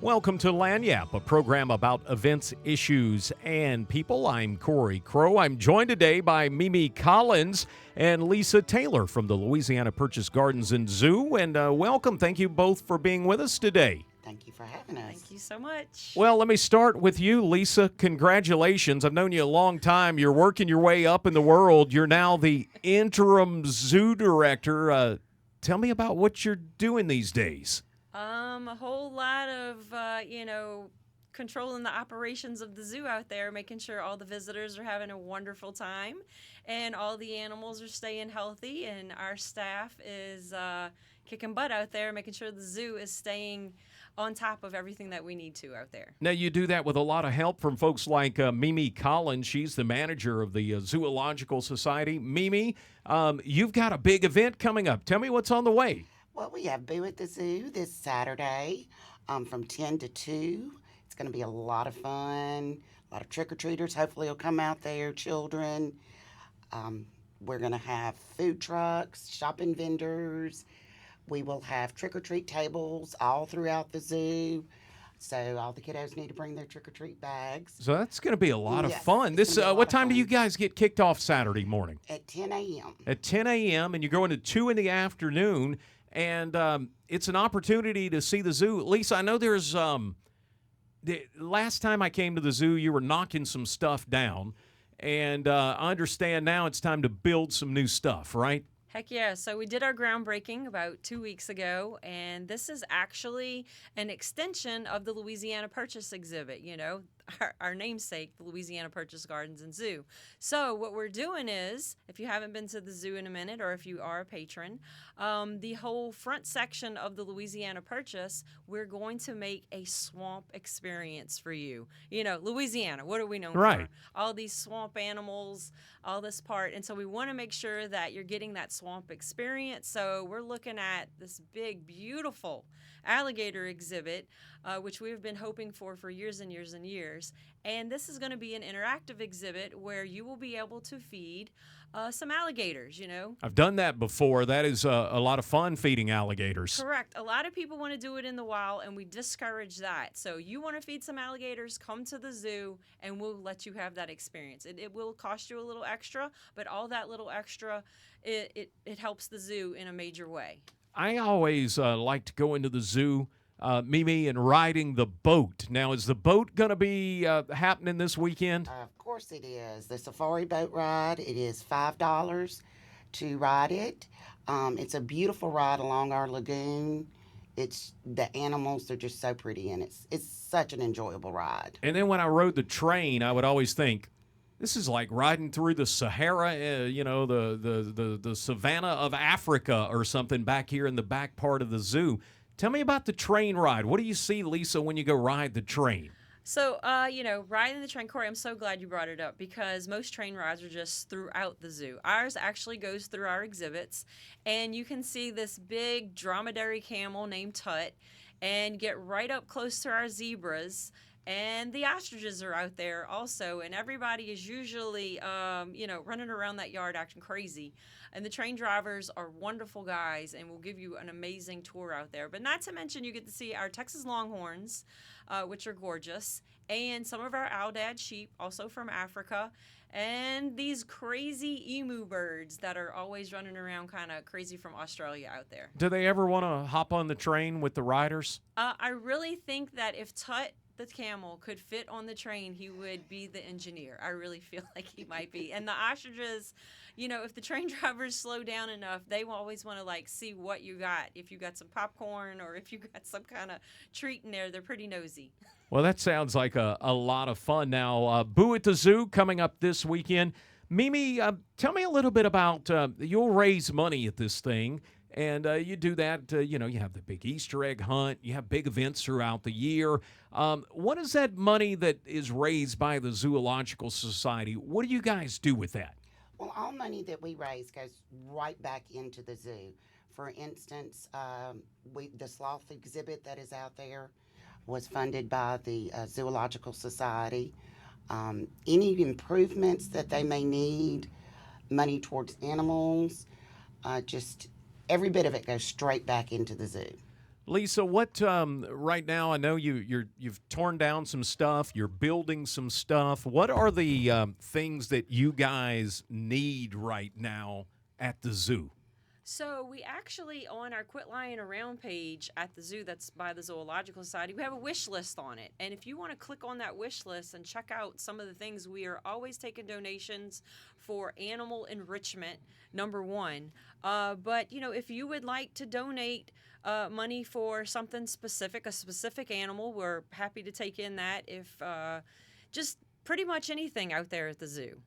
Welcome to Lagniappe, a program about events, issues, and people. I'm Corey Crow. I'm joined today by Mimi Collins and Lisa Taylor from the Louisiana Purchase Gardens and Zoo. And welcome. Thank you both for being with us today. Thank you for having us. Thank you so much. Well, let me start with you, Lisa. Congratulations. I've known you a long time. You're working your way up in the world. You're now the interim zoo director. Tell me about what you're doing these days. A whole lot of, controlling the operations of the zoo out there, making sure all the visitors are having a wonderful time and all the animals are staying healthy, and our staff is kicking butt out there, making sure the zoo is staying on top of everything that we need to out there. Now, you do that with a lot of help from folks like Mimi Collins. She's the manager of the Zoological Society. Mimi, you've got a big event coming up. Tell me what's on the way. Well, we have Boo at the Zoo this Saturday from 10 to 2. It's going to be a lot of fun. A lot of trick-or-treaters hopefully will come out there, children. We're going to have food trucks, shopping vendors. We will have trick-or-treat tables all throughout the zoo. So all the kiddos need to bring their trick-or-treat bags. So that's going to be a lot of Yes, fun. it's gonna be a lot What of time do fun. you guys get kicked off Saturday morning? At 10 a.m. At 10 a.m., and you're going to 2 in the afternoon. And it's an opportunity to see the zoo. Lisa, I know there's the last time I came to the zoo, you were knocking some stuff down. And I understand now it's time to build some new stuff, right? Heck yeah. So we did our groundbreaking about 2 weeks ago, and this is actually an extension of the Louisiana Purchase exhibit, our namesake, the Louisiana Purchase Gardens and Zoo. So what we're doing is, if you haven't been to the zoo in a minute, or if you are a patron, the whole front section of the Louisiana Purchase, we're going to make a swamp experience for you. Louisiana, what are we known Right. for? All these swamp animals, all this part. And so we want to make sure that you're getting that swamp experience. So we're looking at this big, beautiful alligator exhibit, which we've been hoping for years and years and years. And this is going to be an interactive exhibit where you will be able to feed some alligators, I've done that before. That is a lot of fun, feeding alligators. Correct. A lot of people want to do it in the wild, and we discourage that. So you want to feed some alligators, come to the zoo, and we'll let you have that experience. It will cost you a little extra, but all that little extra, it helps the zoo in a major way. I always like to go into the zoo, Mimi, and riding the boat. Now, is the boat going to be happening this weekend? Of course it is. The safari boat ride, it is $5 to ride it. It's a beautiful ride along our lagoon. The animals are just so pretty, and it's such an enjoyable ride. And then when I rode the train, I would always think, this is like riding through the Sahara, the savannah of Africa or something back here in the back part of the zoo. Tell me about the train ride. What do you see, Lisa, when you go ride the train? So, riding the train, Corey, I'm so glad you brought it up because most train rides are just throughout the zoo. Ours actually goes through our exhibits, and you can see this big dromedary camel named Tut and get right up close to our zebras. And the ostriches are out there also, and everybody is usually, running around that yard acting crazy. And the train drivers are wonderful guys and will give you an amazing tour out there. But not to mention, you get to see our Texas Longhorns, which are gorgeous, and some of our Aldad sheep, also from Africa, and these crazy emu birds that are always running around kind of crazy from Australia out there. Do they ever want to hop on the train with the riders? I really think that if Tut the camel could fit on the train, he would be the engineer. I really feel like he might be. And the ostriches, if the train drivers slow down enough, they will always want to see what you got. If you got some popcorn or if you got some kind of treat in there, they're pretty nosy. Well, that sounds like a lot of fun. Now, Boo at the Zoo coming up this weekend. Mimi, tell me a little bit about, you'll raise money at this thing. And you do that, you have the big Easter egg hunt. You have big events throughout the year. What is that money that is raised by the Zoological Society? What do you guys do with that? Well, all money that we raise goes right back into the zoo. For instance, the sloth exhibit that is out there was funded by the Zoological Society. Any improvements that they may need, money towards animals, just every bit of it goes straight back into the zoo. Lisa, what right now? I know you've torn down some stuff. You're building some stuff. What are the things that you guys need right now at the zoo? So we actually, on our Quit Lying Around page at the zoo that's by the Zoological Society, we have a wish list on it. And if you want to click on that wish list and check out some of the things, we are always taking donations for animal enrichment, number one. But, you know, if you would like to donate money for something specific, a specific animal, we're happy to take in that. If just pretty much anything out there at the zoo.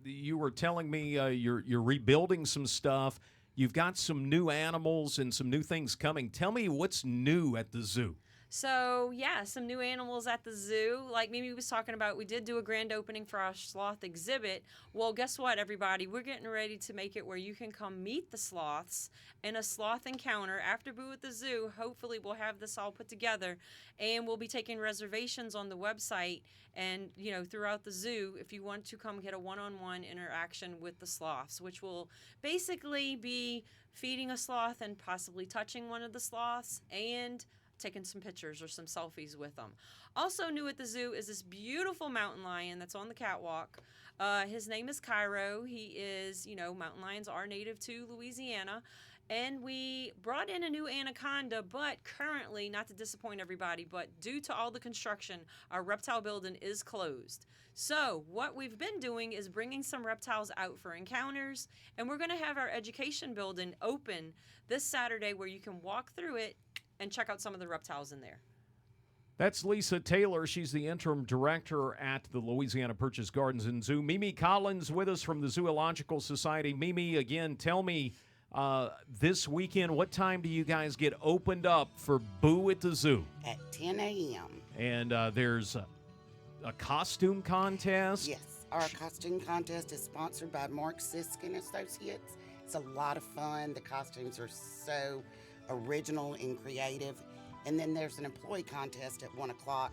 You were telling me you're rebuilding some stuff. You've got some new animals and some new things coming. Tell me what's new at the zoo. So, yeah, some new animals at the zoo. Like Mimi was talking about, we did do a grand opening for our sloth exhibit. Well, guess what, everybody? We're getting ready to make it where you can come meet the sloths in a sloth encounter after Boo at the Zoo. Hopefully, we'll have this all put together, and we'll be taking reservations on the website and, you know, throughout the zoo if you want to come get a one-on-one interaction with the sloths, which will basically be feeding a sloth and possibly touching one of the sloths and taking some pictures or some selfies with them. Also new at the zoo is this beautiful mountain lion that's on the catwalk. His name is Cairo. He is, you know, mountain lions are native to Louisiana. And we brought in a new anaconda, but currently, not to disappoint everybody, but due to all the construction, our reptile building is closed. So what we've been doing is bringing some reptiles out for encounters, and we're going to have our education building open this Saturday where you can walk through it and check out some of the reptiles in there. That's Lisa Taylor. She's the interim director at the Louisiana Purchase Gardens and Zoo. Mimi Collins with us from the Zoological Society. Mimi, again, tell me this weekend, what time do you guys get opened up for Boo at the Zoo? At 10 a.m. And there's a costume contest. Yes, our costume contest is sponsored by Mark Siskin Associates. It's a lot of fun. The costumes are so original and creative. And then there's an employee contest at 1 o'clock,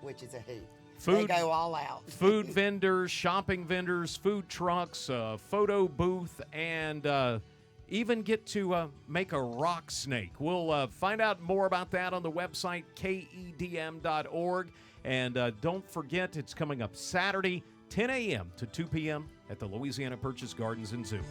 which is a hoot. They go all out. Food vendors, shopping vendors, food trucks, photo booth, and even get to make a rock snake. We'll find out more about that on the website, KEDM.org. And don't forget, it's coming up Saturday, 10 a.m. to 2 p.m. at the Louisiana Purchase Gardens and Zoo.